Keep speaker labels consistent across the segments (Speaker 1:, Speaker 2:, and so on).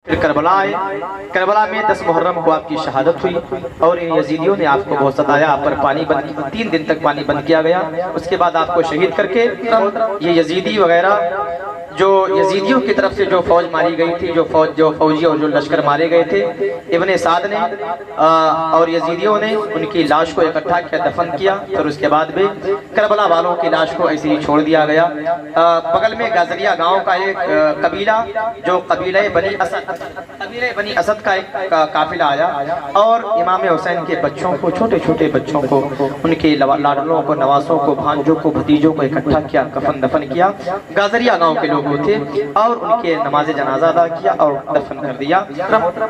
Speaker 1: کربلا میں 10 محرم کو آپ کی شہادت ہوئی اور یزیدیوں نے آپ کو بہت ستایا، آپ پر پانی بند 3 دن تک پانی بند کیا گیا۔ اس کے بعد آپ کو شہید کر کے یہ یزیدی وغیرہ جو یزیدیوں کی طرف سے جو فوج ماری گئی تھی، جو فوجی اور جو لشکر مارے گئے تھے، ابن سعد نے اور یزیدیوں نے ان کی لاش کو اکٹھا کیا، دفن کیا۔ پھر اس کے بعد بھی کربلا والوں کی لاش کو ایسے ہی چھوڑ دیا گیا۔ بغل میں گازریہ گاؤں کا ایک قبیلہ جو قبیلہ بنی اسد کا ایک قافلہ آیا اور امام حسین کے بچوں کو، چھوٹے چھوٹے بچوں کو، ان کے لاڈلوں کو، نواسوں کو، بھانجوں کو، بھتیجوں کو اکٹھا کیا، کفن دفن کیا۔ گازریہ گاؤں کے لوگ تھے اور ان کے نماز جنازہ ادا کیا اور دفن کر دیا۔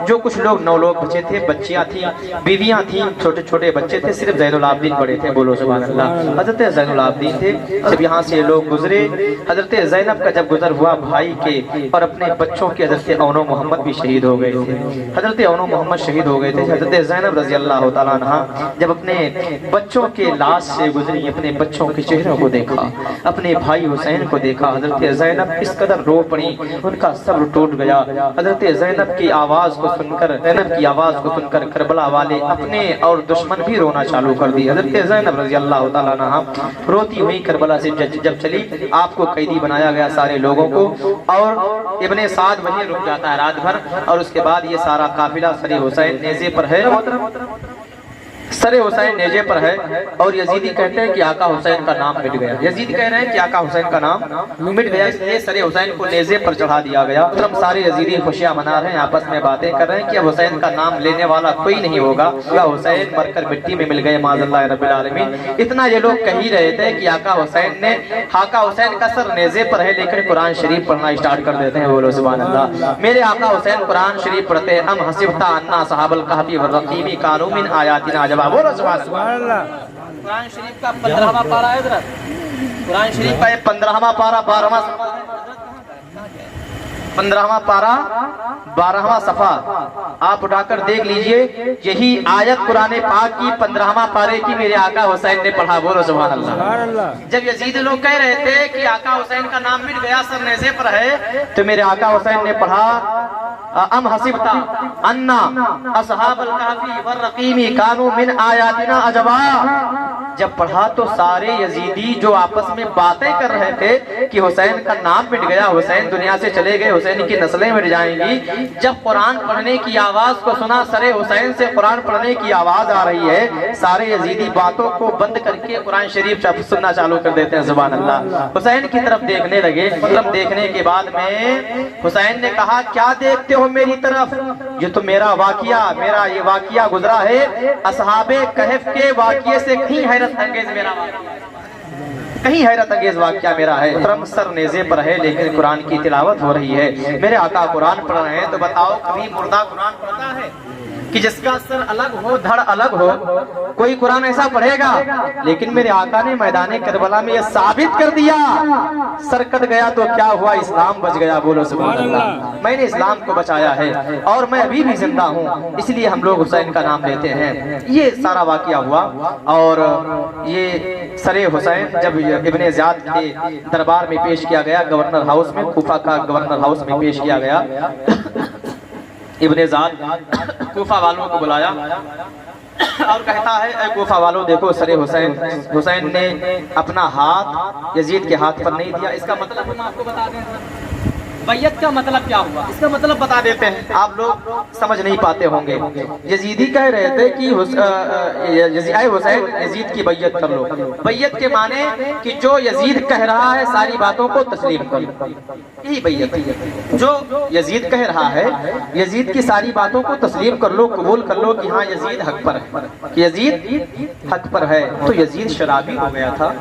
Speaker 1: جو کچھ لوگ 9 لوگ بچے تھے، بچیاں تھیں، بیویاں تھیں، چھوٹے چھوٹے بچے تھے، صرف زین العابدین بڑے تھے، بولو سبحان اللہ۔ حضرت زین العابدین تھے۔ جب یہاں سے لوگ گزرے، حضرت زینب کا جب گزر ہوا بھائی کے اور اپنے بچوں کے، حضرت اون و محمد بھی شہید ہو گئے تھے۔ حضرت اون و محمد شہید ہو گئے تھے۔ حضرت زینب رضی اللہ تعالیٰ عنہا جب اپنے بچوں کے لاش سے گزری، اپنے بچوں کے چہروں کو دیکھا، اپنے بھائی حسین کو دیکھا، حضرت زینب اس قدر رو پڑی، ان کا صبر ٹوٹ گیا۔ حضرت زینب کی آواز کو سن کر کربلا والے اپنے اور دشمن بھی رونا چالو کر دی۔ حضرت زینب رضی اللہ تعالیٰ عنہا روتی ہوئی کربلا سے جب چلی، آپ کو قیدی بنایا گیا سارے لوگوں کو، اور ابن سعد وہیں رک جاتا ہے رات بھر، اور اس کے بعد یہ سارا قافلہ سر حسین نیزے پر ہے، سر حسین نیزے پر ہے، اور یزیدی کہتے ہیں کہ آقا حسین کا نام مٹ گیا۔ یزید کہہ رہے ہیں کہ آقا حسین کا نام مٹ گیا، اس لیے سر حسین کو نیزے پر چڑھا دیا گیا۔ سارے یزیدی خوشیاں منا رہے ہیں، آپس میں باتیں کر رہے ہیں کہ اب حسین کا نام لینے والا کوئی نہیں ہوگا، حسین مر کر مٹی میں مل گئے معاذ اللہ رب العالمین۔ اتنا یہ لوگ کہہ ہی رہے تھے کہ آقا حسین کا سر نیزے پر ہے، لیکن قرآن شریف پڑھنا اسٹارٹ کر دیتے ہیں، بولو سبحان اللہ۔ میرے آقا حسین قرآن شریف پڑھتے ہیں، ام حسبت ان اصحاب الکہف والرقیم کانوا من آیاتنا عجبا، بولو سبحان اللہ۔ قرآن شریف کا 15واں پارہ ہے حضرت، قرآن شریف کا 15واں پارہ 15واں پارہ 12واں صفحہ آپ اٹھا کر دیکھ لیجئے، یہی آیت قرآن پاک کی 15واں پارے کی میرے آقا حسین نے پڑھا، بولو سبحان اللہ۔ جب یزید لوگ کہہ رہے تھے کہ آقا حسین کا نام مٹ گیا، سر نیزے پر ہے، تو میرے آقا حسین نے پڑھا ام حسبتا ان اصحاب الکہف والرقیم کانوا من آیاتنا عجبا۔ جب پڑھا تو سارے یزیدی جو آپس میں باتیں کر رہے تھے کہ حسین کا نام مٹ گیا، حسین دنیا سے چلے گئے، حسین کی نسلیں مٹ جائیں گی، جب قرآن پڑھنے کی آواز کو سنا، سر حسین سے قرآن پڑھنے کی آواز آ رہی ہے، سارے یزیدی باتوں کو بند کر کے قرآن شریف سننا چالو کر دیتے ہیں، سبحان اللہ۔ حسین کی طرف دیکھنے لگے، دیکھنے کے بعد میں حسین نے کہا کیا دیکھتے ہو میری طرف؟ یہ تو میرا یہ واقعہ گزرا ہے، اصحاب کہف کے واقعے سے کہیں حیرت انگیز واقعہ میرا ہے۔ سر نیزے پر ہے لیکن قرآن کی تلاوت ہو رہی ہے، میرے آقا قرآن پڑھ رہے ہیں، تو بتاؤ کبھی مردہ قرآن پڑھتا ہے کہ جس کا سر الگ ہو، دھڑ الگ ہو؟ کوئی قرآن ایسا پڑھے گا؟ لیکن میرے آقا نے میدان کربلا میں یہ ثابت کر دیا، سر کٹ گیا تو کیا ہوا، اسلام بچ گیا، بولو سبحان اللہ۔ میں نے اسلام کو بچایا ہے اور میں ابھی بھی زندہ ہوں، اس لیے ہم لوگ حسین کا نام لیتے ہیں۔ یہ سارا واقعہ ہوا، اور یہ سر حسین جب ابن زیاد کے دربار میں پیش کیا گیا، گورنر ہاؤس میں، کوفہ کا گورنر ہاؤس میں پیش کیا گیا، ابن زیاد کوفہ والوں کو بلایا اور کہتا ہے اے کوفہ والوں دیکھو سر حسین نے اپنا ہاتھ یزید کے ہاتھ پر نہیں دیا۔ اس کا مطلب ہم آپ کو بتا دیں، بیعت کا مطلب کیا ہوا، اس کا مطلب بتا دیتے ہیں، آپ لوگ سمجھ نہیں پاتے ہوں گے۔ یزیدی کہہ رہے تھے کہ اے حسین یزید کی بیعت کر لو۔ بیعت کے معنی کہ جو یزید کہہ رہا ہے ساری باتوں کو تسلیم کر لو، یہی بیعت ہے۔ جو یزید کہہ رہا ہے، یزید کی ساری باتوں کو تسلیم کر لو، قبول کر لو کہ ہاں یزید حق پر ہے، کہ یزید حق پر ہے۔ تو یزید شرابی ہو گیا تھا،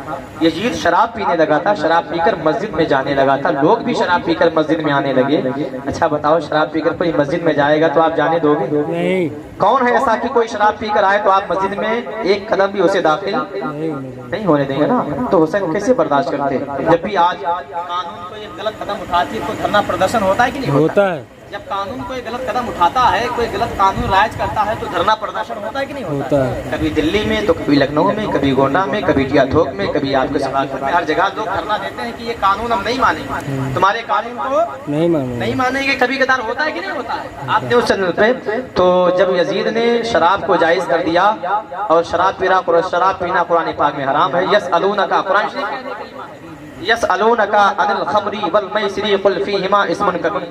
Speaker 1: یزید شراب پینے لگا تھا، شراب پی کر مسجد میں جانے لگا تھا، لوگ بھی شراب پی کر مسجد میں آنے لگے۔ اچھا بتاؤ، شراب پی کر کوئی مسجد میں جائے گا تو آپ جانے دو گے؟ نہیں۔ کون ہے ایسا کہ کوئی شراب پی کر آئے تو آپ مسجد میں ایک قدم بھی اسے داخل نہیں ہونے دیں گے نا؟ تو حسین کیسے برداشت کرتے؟ جب بھی آج قانون کو ایک غلط قدم اٹھاتی ہے تو دھرنا پردرشن ہوتا ہے کہ نہیں ہوتا ہے؟ जब कानून कोई गलत कदम उठाता है, कोई गलत कानून राइज करता है, तो धरना प्रदर्शन होता है कि नहीं होता है? कभी दिल्ली में, तो कभी लखनऊ में, कभी गोंडा में, कभी टियाथोक में, कभी आपके सभाखंड में, हर जगह लोग धरना देते हैं कि ये कानून हम नहीं मानेंगे, तुम्हारे कानून को नहीं मानेंगे। कभी कदार होता है कि नहीं होता है? आपने उस चैनल पे, तो जब यजीद ने शराब को जायज कर दिया और शराब पीना कुरान पाक में हराम है, यसअलूनका कुरान शरीफ यसअलूनका अनिल खमरी वल मैसिरी कुल फीहिमा इस्मुन कबीर,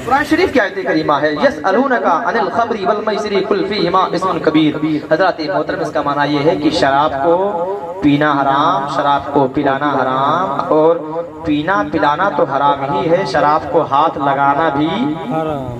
Speaker 1: कुरान शरीफ की आयत करीमा है, यसअलूनका अनिल खमरी वल मैसिरी कुल फीहिमा इस्मुन कबीर। हजरत मोहतरम, इसका माना ये है कि शराब को पीना हराम, शराब को पिलाना हराम, और पीना पिलाना तो हराम ही है, शराब को हाथ लगाना भी हराम।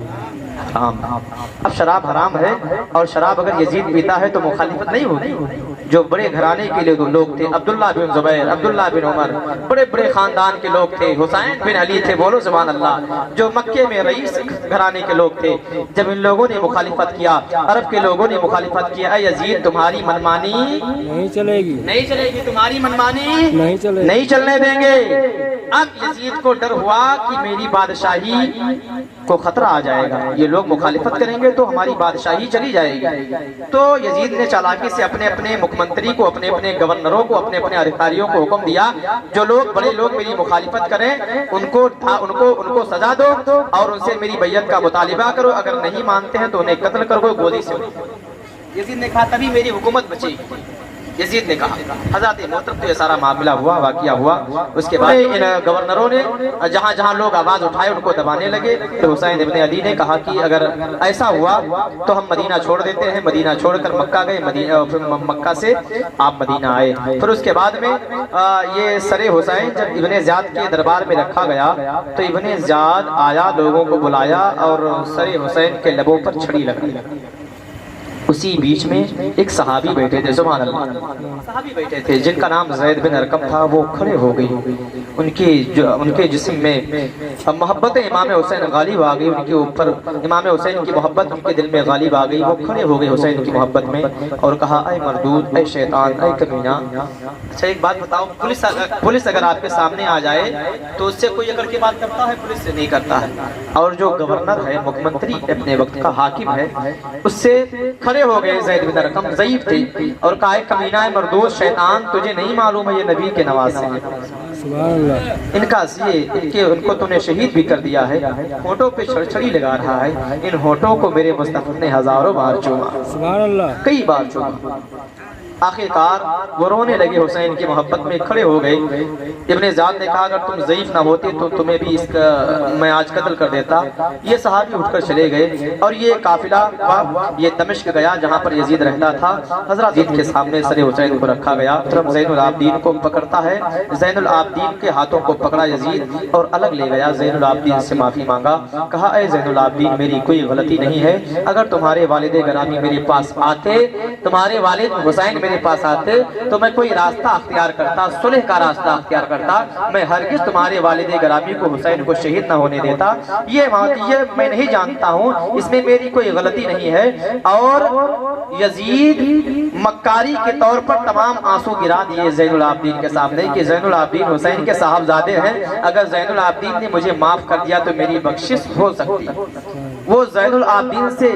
Speaker 1: अब शराब हराम है, और शराब अगर यजीद पीता है तो मुखालिफत नहीं होगी। जो बड़े घराने के लिए लोग थे, अब्दुल्ला बिन जुबैर, अब्दुल्ला बिन उमर, बड़े बड़े खानदान के लोग थे, हुसैन बिन अली थे, बोलो सुभान अल्लाह, जो मक्के में रईस घराने के लोग थे, जब इन लोगों ने मुखालिफत किया, अरब के लोगों ने मुखालिफत किया, यजीद तुम्हारी मनमानी नहीं चलेगी, तुम्हारी मनमानी नहीं चलने देंगे। अब यजीद को डर हुआ कि मेरी बादशाही को खतरा आ जाएगा, ये लोग मुखालिफत करेंगे तो हमारी बादशाही चली जाएगी। तो यजीद ने चालाकी से अपने अपने मुख्यमंत्री को, अपने अपने गवर्नरों को, अपने अपने अधिकारियों को हुक्म दिया, जो लोग बड़े लोग मेरी मुखालिफत करें उनको सजा दो और उनसे मेरी बैयत का मुतालिबा करो, अगर नहीं मानते हैं तो उन्हें कत्ल करो गोली से। यजीद ने कहा तभी मेरी हुकूमत बचेगी। यजीद ने कहा, हज़रत मोहतरम, तो ये सारा मामला हुआ, वाक़िया हुआ। उसके बाद इन गवर्नरों ने जहाँ जहाँ लोग आवाज़ उठाए उनको दबाने लगे। तो हुसैन इब्न अली ने कहा कि अगर ऐसा हुआ तो हम मदीना छोड़ देते हैं। मदीना छोड़कर मक्का गए, मक्का से आप मदीना आए। फिर उसके बाद में ये सरे हुसैन जब इब्न ज़ियाद के दरबार में रखा गया तो इब्न ज़ियाद आया, लोगों को बुलाया और सरे हुसैन के लबों पर छड़ी लगाई। उसी बीच में एक सहाबी बैठे थे, सुभान अल्लाह, सहाबी बैठे थे जिनका नाम ज़ैद बिन अरकम था। वो खड़े हो गई, उनके जिस्म में मोहब्बत इमाम हुसैन गालिब आ गई, उनके ऊपर इमाम हुसैन की मोहब्बत उनके दिल में गालिब आ गई। वो खड़े हो गए हुसैन की मोहब्बत में और कहा, ऐ मरदूद, ऐ शैतान, ऐ कमीना। अच्छा एक बात बताओ, पुलिस अगर आपके सामने आ जाए तो उससे कोई अकड़ की बात करता है? पुलिस से नहीं करता है। और जो गवर्नर है, मुख्यमंत्री अपने वक्त का हाकिम है, उससे खड़े हो गए ज़ैद बिन अरकम, ज़ईफ थे, और कहा, कमीना है मरदूद, शैतान, तुझे नहीं मालूम है ये नबी के नवासे हैं। इनको तूने शहीद भी कर दिया है, होठों पे छड़ी लगा रहा है। इन होठों को मेरे मुस्तफा ने हजारों बार चूमा, कई बार चूमा। आखिरकार वो रोने लगे, हुसैन की मोहब्बत में खड़े हो गए। इब्न ज़ियाद ने कहा, अगर तुम ज़ईफ ना होते तो तुम्हें भी मैं आज कत्ल कर देता। ये सहाबी उठकर चले गए और ये काफिला ये दमिश्क गया जहाँ पर यजीद रहता था। हज़रत यजीद के सामने सरे हुसैन को रखा गया। ज़ैनुल आबदीन को पकड़ता है, ज़ैनुल आबदीन के हाथों को पकड़ा यजीद और अलग ले गया। ज़ैनुल आबदीन से माफ़ी मांगा, कहा, ऐ ज़ैनुल आबदीन, मेरी कोई गलती नहीं है। अगर तुम्हारे वालिद गरामी मेरे पास आते, तुम्हारे वालिद हुसैन मेरे पास आते तो मैं कोई रास्ता अख्तियार करता, सुलह का रास्ता अख्तियार करता। मैं हरगिज़ तुम्हारे वालिद गरामी को, हुसैन को शहीद न होने देता। ये मैं नहीं जानता हूँ, इसमें मेरी कोई गलती नहीं है। और यजीद मक्कारी के तौर पर तमाम आंसू गिरा दिए ज़ैनुल आबदीन के सामने कि ज़ैनुल आबदीन हुसैन के साहबजादे हैं, अगर ज़ैनुल आबदीन ने मुझे माफ कर दिया तो मेरी बख्शिश हो सकती है। वो ज़ैनुल आबदीन से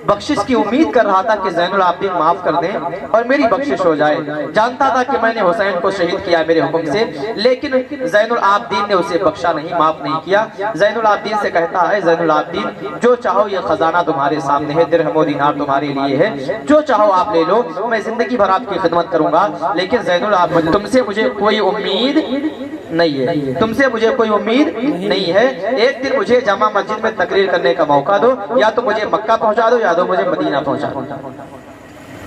Speaker 1: बख्शिश की उम्मीद कर रहा था कि ज़ैनुल आबदीन माफ कर दें और मेरी बख्शिश हो जाए। जानता था कि मैंने हुसैन को शहीद किया मेरे हुक्म से, लेकिन ज़ैनुल आबदीन ने उसे बख्शा नहीं, माफ नहीं किया। ज़ैनुल आबदीन से कहता है, ज़ैनुल आबदीन, जो चाहो ये खजाना तुम्हारे सामने है, दिरहम व दीनार तुम्हारे लिए है, जो चाहो आप ले लो, मैं जिंदगी भर आपकी खिदमत करूंगा। लेकिन ज़ैनुल आबदीन, तुमसे मुझे कोई उम्मीद नहीं है, तुमसे मुझे कोई उम्मीद नहीं है। एक दिन मुझे जामा मस्जिद में तकरीर करने का मौका दो, या तो मुझे मक्का पहुंचा दो या तो मुझे मदीना पहुंचा दो।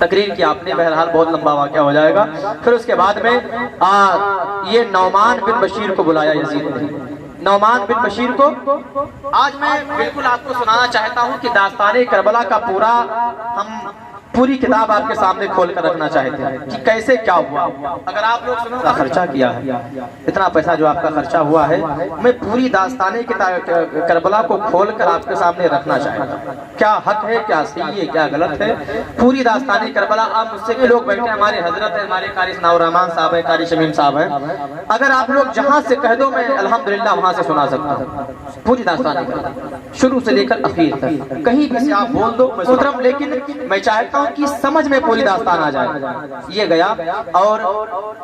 Speaker 1: तकरीर की आपने, बहरहाल बहुत लंबा वाक़या हो जाएगा। फिर उसके बाद में ये नौमान बिन बशीर को बुलाया यजीद ने। नौमान बिन बशीर को आज मैं बिल्कुल आपको सुनाना चाहता हूँ कि दास्ताने करबला का पूरा हम पूरी किताब आपके सामने खोल कर रखना चाहते हैं कि कैसे क्या हुआ। अगर आप लोग सुनो खर्चा किया है, इतना पैसा जो आपका खर्चा हुआ है, मैं पूरी दास्ताने करबला को खोल कर आपके सामने रखना चाहता हूँ। क्या हक है, क्या सही है, क्या गलत है, पूरी दास्ताने करबला। आप मुझसे के लोग बैठे, हमारे हजरत है, हमारे कारी सनाउर रहमान साहब है, कारी शमीम साहब है, अगर आप लोग जहाँ से कह दो मैं अल्हम्दुलिल्लाह वहाँ से सुना सकता हूँ पूरी दास्ताने करबला शुरू से लेकर आखिर तक, कहीं भी से आप बोल दो मैं। लेकिन मैं चाहता हूँ कि समझ में पूरी दास्तान आ जाए। ये गया और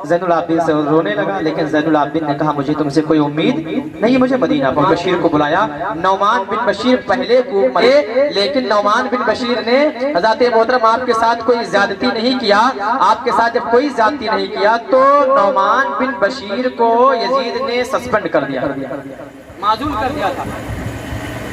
Speaker 1: ज़ैनुल आबिदीन से रोने लगा, लेकिन ज़ैनुल आबिदीन ने कहा मुझे तुमसे कोई उम्मीद नहीं, मुझे मदीना बिन बशीर को बुलाया। नौमान बिन बशीर पहले को मरे, लेकिन नौमान बिन बशीर ने हज़रत मोहतरम आपके साथ कोई ज्यादती नहीं किया। आपके साथ जब कोई ज्यादती नहीं किया तो नौमान बिन बशीर को यजीद ने सस्पेंड कर दिया, माजूल कर दिया था,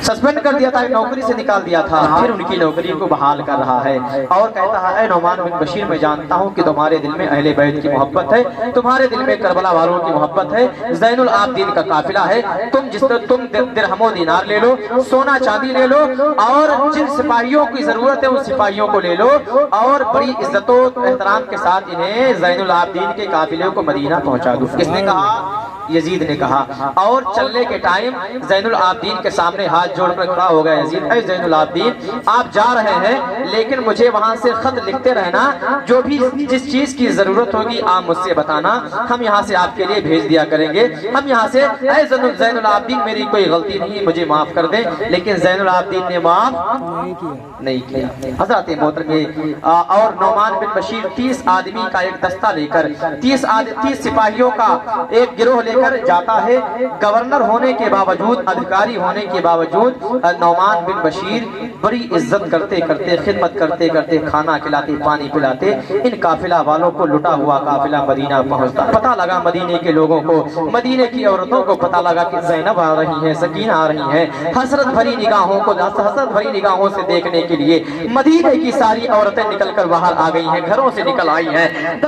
Speaker 1: सस्पेंड कर दिया था, नौकरी से निकाल दिया था। फिर उनकी नौकरी को बहाल कर रहा है और कहता है नौमान बिन बशीर मैं जानता हूं कि तुम्हारे दिल में अहले बैत की मोहब्बत है, तुम्हारे दिल में करबला वालों की मोहब्बत है, ज़ैनुल आबिदीन का काफिला है, तुम दिरहमो दीनार ले लो, सोना चांदी ले लो और जिन सिपाहियों की जरूरत है उन सिपाहियों को ले लो और बड़ी इज्जतों एहतराम के साथ इन्हें ज़ैनुल आबिदीन के काफिले को मदीना पहुंचा दो। किसने कहा? यजीद ने कहा। और चलने के टाइम ज़ैनुल आबिदीन के सामने हाथ जोड़कर खड़ा हो गया यजीद, ऐ ज़ैनुल आबिदीन आप जा रहे हैं लेकिन मुझे वहां से खत लिखते रहना, जो भी जिस चीज की जरूरत होगी आप मुझसे बताना, हम यहाँ से आपके लिए भेज दिया करेंगे। हम यहाँ से ऐ ज़ैनुल आबिदीन मेरी कोई गलती नहीं, मुझे माफ कर दें। लेकिन ज़ैनुल आबिदीन ने माफ नहीं किया। हज़रत मोहतरम और नौमान बिन बशीर 30 आदमी का एक दस्ता लेकर 30 सिपाहियों का एक गिरोह लेकर जाता है। गवर्नर होने के बावजूद, अधिकारी होने के बावजूद नौमान बिन बशीर बड़ी इज्जत करते करते, खिदमत करते करते, खाना खिलाते, पानी पिलाते इन काफिला वालों को लुटा हुआ काफिला मदीना पहुंचता। पता लगा मदीने के लोगों को, मदीने की औरतों को पता लगा कि ज़ैनब आ रही है, सकीना आ रही है। हसरत भरी निगाहों को, हसरत भरी निगाहों से देखने के लिए मदीने की सारी औरतें निकल कर बाहर आ गई हैं, घरों से निकल आई हैं।